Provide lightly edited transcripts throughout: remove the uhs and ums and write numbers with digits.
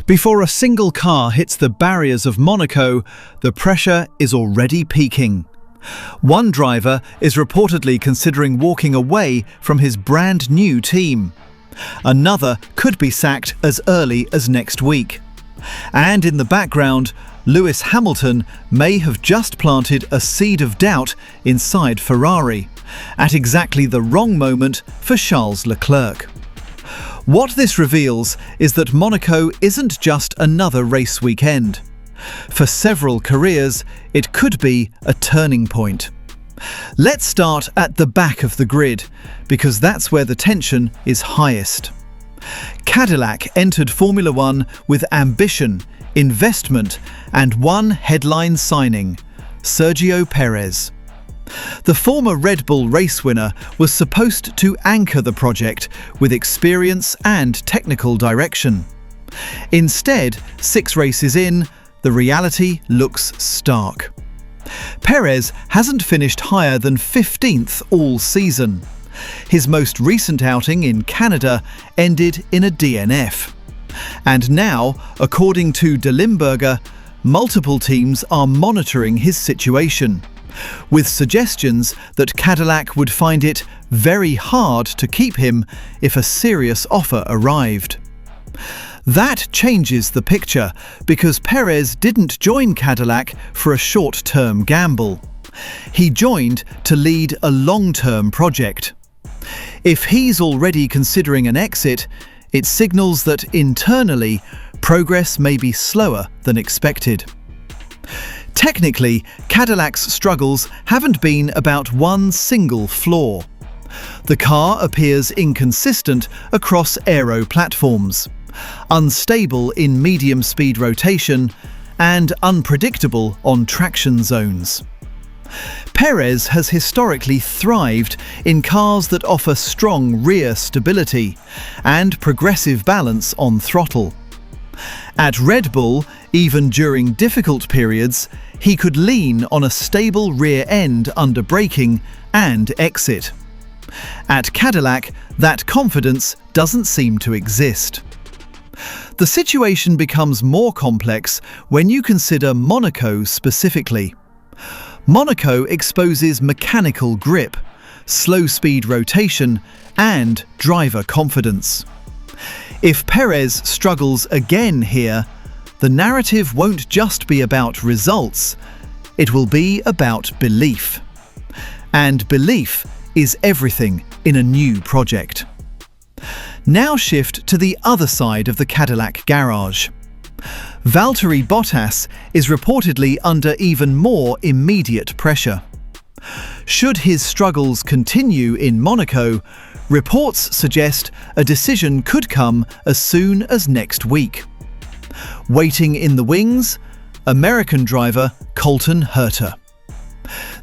Before a single car hits the barriers of Monaco, the pressure is already peaking. One driver is reportedly considering walking away from his brand new team. Another could be sacked as early as next week. And in the background, Lewis Hamilton may have just planted a seed of doubt inside Ferrari, at exactly the wrong moment for Charles Leclerc. What this reveals is that Monaco isn't just another race weekend. For several careers, it could be a turning point. Let's start at the back of the grid, because that's where the tension is highest. Cadillac entered Formula One with ambition, investment, and one headline signing: Sergio Perez. The former Red Bull race winner was supposed to anchor the project with experience and technical direction. Instead, 6 races in, the reality looks stark. Perez hasn't finished higher than 15th all season. His most recent outing in Canada ended in a DNF. And now, according to De Limburger, multiple teams are monitoring his situation, with suggestions that Cadillac would find it very hard to keep him if a serious offer arrived. That changes the picture, because Perez didn't join Cadillac for a short-term gamble. He joined to lead a long-term project. If he's already considering an exit, it signals that internally, progress may be slower than expected. Technically, Cadillac's struggles haven't been about one single flaw. The car appears inconsistent across aero platforms, unstable in medium-speed rotation, and unpredictable on traction zones. Perez has historically thrived in cars that offer strong rear stability and progressive balance on throttle. At Red Bull, even during difficult periods, he could lean on a stable rear end under braking and exit. At Cadillac, that confidence doesn't seem to exist. The situation becomes more complex when you consider Monaco specifically. Monaco exposes mechanical grip, slow-speed rotation, and driver confidence. If Perez struggles again here, the narrative won't just be about results, it will be about belief. And belief is everything in a new project. Now shift to the other side of the Cadillac garage. Valtteri Bottas is reportedly under even more immediate pressure. Should his struggles continue in Monaco, reports suggest a decision could come as soon as next week. Waiting in the wings, American driver Colton Herta.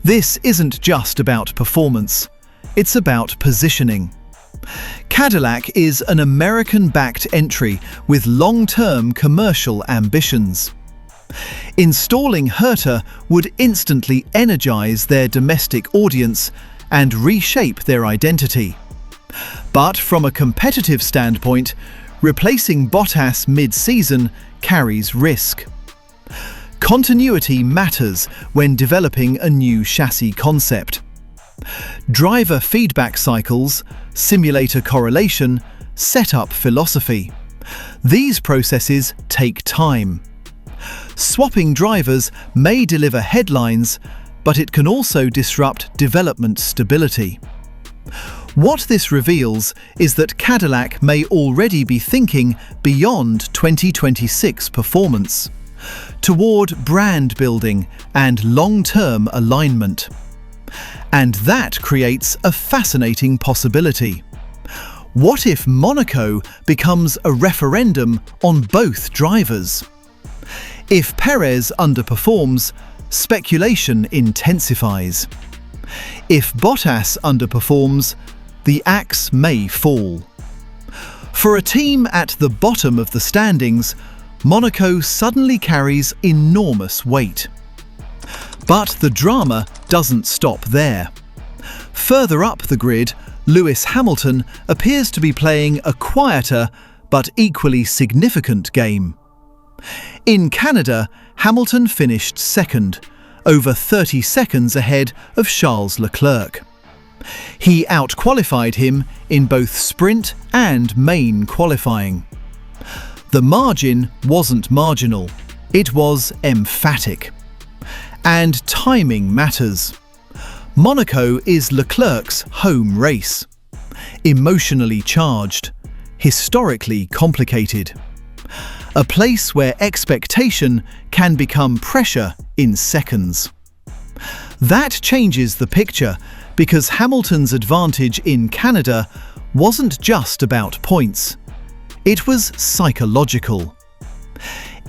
This isn't just about performance, it's about positioning. Cadillac is an American-backed entry with long-term commercial ambitions. Installing Herta would instantly energize their domestic audience and reshape their identity. But from a competitive standpoint, replacing Bottas mid-season carries risk. Continuity matters when developing a new chassis concept. Driver feedback cycles, simulator correlation, setup philosophy. These processes take time. Swapping drivers may deliver headlines, but it can also disrupt development stability. What this reveals is that Cadillac may already be thinking beyond 2026 performance, toward brand building and long-term alignment. And that creates a fascinating possibility. What if Monaco becomes a referendum on both drivers? If Perez underperforms, speculation intensifies. If Bottas underperforms, the axe may fall. For a team at the bottom of the standings, Monaco suddenly carries enormous weight. But the drama doesn't stop there. Further up the grid, Lewis Hamilton appears to be playing a quieter but equally significant game. In Canada, Hamilton finished second, over 30 seconds ahead of Charles Leclerc. He outqualified him in both sprint and main qualifying. The margin wasn't marginal, it was emphatic. And timing matters. Monaco is Leclerc's home race. Emotionally charged, historically complicated. A place where expectation can become pressure in seconds. That changes the picture because Hamilton's advantage in Canada wasn't just about points. It was psychological.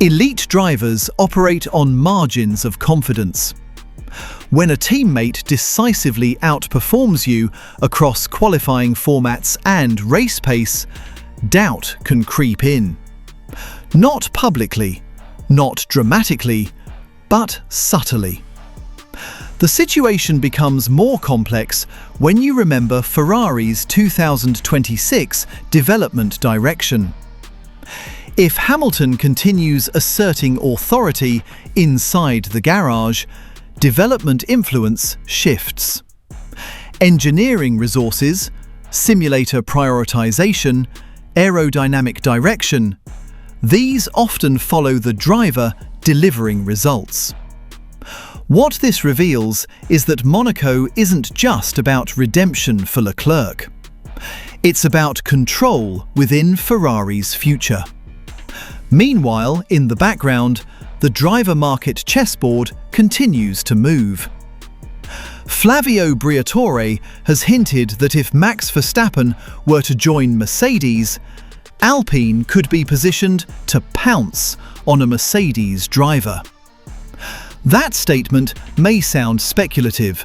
Elite drivers operate on margins of confidence. When a teammate decisively outperforms you across qualifying formats and race pace, doubt can creep in. Not publicly, not dramatically, but subtly. The situation becomes more complex when you remember Ferrari's 2026 development direction. If Hamilton continues asserting authority inside the garage, development influence shifts. Engineering resources, simulator prioritization, aerodynamic direction, these often follow the driver delivering results. What this reveals is that Monaco isn't just about redemption for Leclerc. It's about control within Ferrari's future. Meanwhile, in the background, the driver market chessboard continues to move. Flavio Briatore has hinted that if Max Verstappen were to join Mercedes, Alpine could be positioned to pounce on a Mercedes driver. That statement may sound speculative,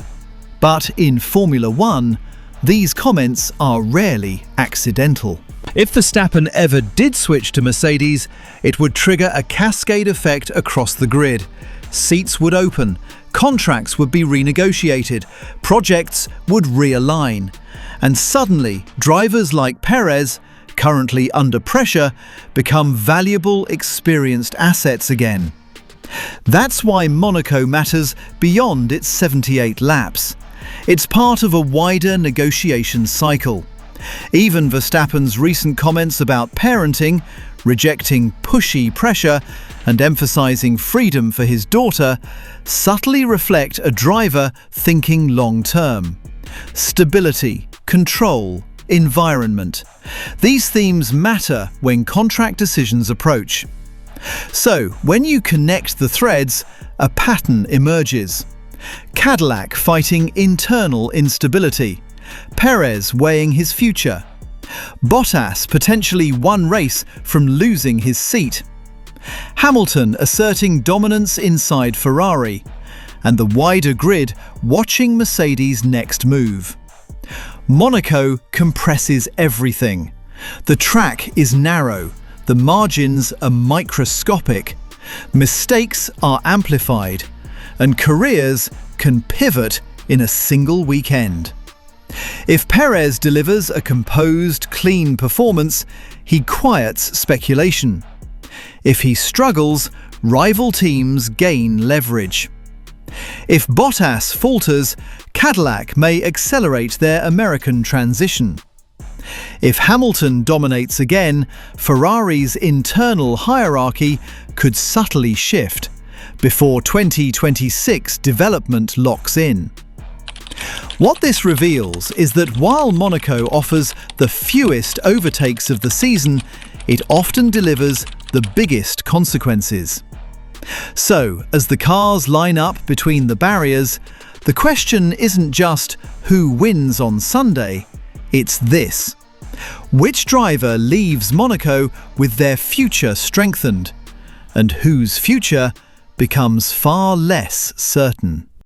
but in Formula One, these comments are rarely accidental. If Verstappen ever did switch to Mercedes, it would trigger a cascade effect across the grid. Seats would open, contracts would be renegotiated, projects would realign, and suddenly drivers like Perez, currently under pressure, become valuable, experienced assets again. That's why Monaco matters beyond its 78 laps. It's part of a wider negotiation cycle. Even Verstappen's recent comments about parenting, rejecting pushy pressure and emphasizing freedom for his daughter, subtly reflect a driver thinking long-term. Stability, control, environment. These themes matter when contract decisions approach. So, when you connect the threads, a pattern emerges. Cadillac fighting internal instability. Perez weighing his future. Bottas potentially one race from losing his seat. Hamilton asserting dominance inside Ferrari. And the wider grid watching Mercedes' next move. Monaco compresses everything. The track is narrow. The margins are microscopic. Mistakes are amplified. And careers can pivot in a single weekend. If Perez delivers a composed, clean performance, he quiets speculation. If he struggles, rival teams gain leverage. If Bottas falters, Cadillac may accelerate their American transition. If Hamilton dominates again, Ferrari's internal hierarchy could subtly shift before 2026 development locks in. What this reveals is that while Monaco offers the fewest overtakes of the season, it often delivers the biggest consequences. So, as the cars line up between the barriers, the question isn't just who wins on Sunday, it's this: which driver leaves Monaco with their future strengthened, and whose future becomes far less certain?